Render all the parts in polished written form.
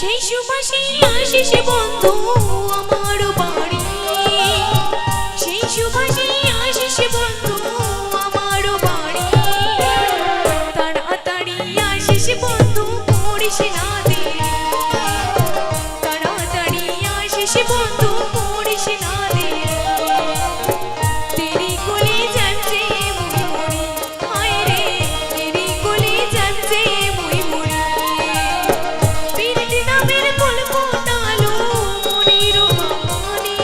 সেই সুবাসে আসিস বন্ধু আমার বাড়ি, সেই সুবাসে আসিস বন্ধু আমার বাড়ি। তাড়াতাড়ি আসিস বন্ধু করিস না দেরি, তাড়াতাড়ি আসিস বন্ধু করিস না দেরি। তেরি কোলে যাচ্ছে মুই মরি, হায় রে তেরি কোলে যাচ্ছে মুই মরি। পীরিত নামের ফুল ফোটালো মনির বাগানে,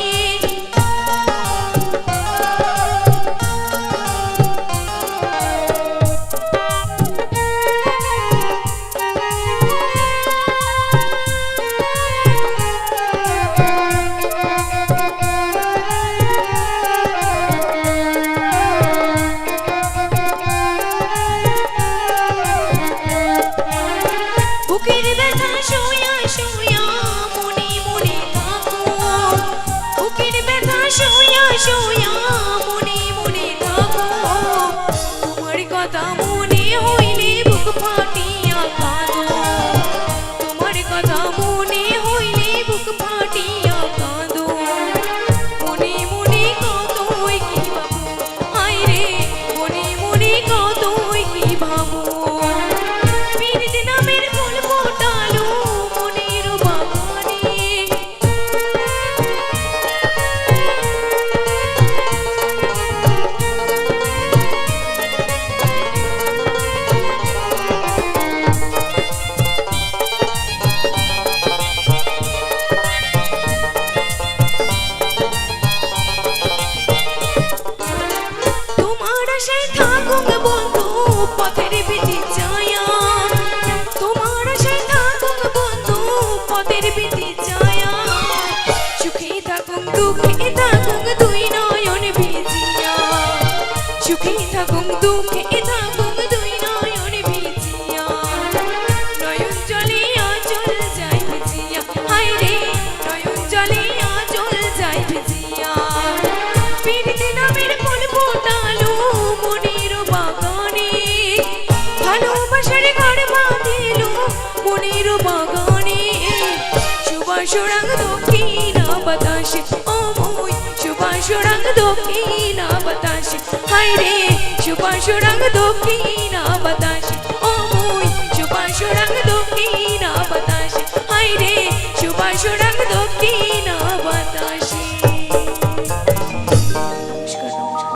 বুকের ব্যথা শুয়া শুয়া মনে মনে থাকো, বুকের ব্যথা শুয়া শুয়া মনে মনে থাকো। তোমার কথা মনে হইলে বুক ফাটিয়া কাঁদো, তোমার কথা মনে হইলে বুক ফাটিয়া কাঁদো। মনে মনে কতই কি ভাবো, হায় রে মনে মনে কতই কি ভাবো। পীরিত নামের ফুল ফোটালো মনির বাগানে, তোমার আশায় থাকুক বন্ধু পথের ভীতি ছায়া, তোমার আশায় থাকুক বন্ধু পথের ভীতি ছায়া। সুখে থাকুক দুঃখে থাকুক দুই নয়ন ভিজিয়া, সুখে থাকুক দুঃখে থাকুক দুই নয়ন ভিজিয়া। নয়ন জলে আঁচল যায় ভিজিয়া, হায় রে নয়ন জলে আঁচল যায় ভিজিয়া। পীরিত নামের ফুল ফোটালো মনির বাগানে, ভালোবাসার ঘর বাঁধিলো মনির বাগানে। সুবাস রঙ দক্ষিণ বাতাসে ও মুই, সুবাস রঙ দক্ষিণ বাতাসে, হায় রে সুবাস রঙ দক্ষিণ বাতাসে ও মুই, সুবাস রঙ দক্ষিণ বাতাসে, হায় রে সুবাস রঙ দক্ষিণ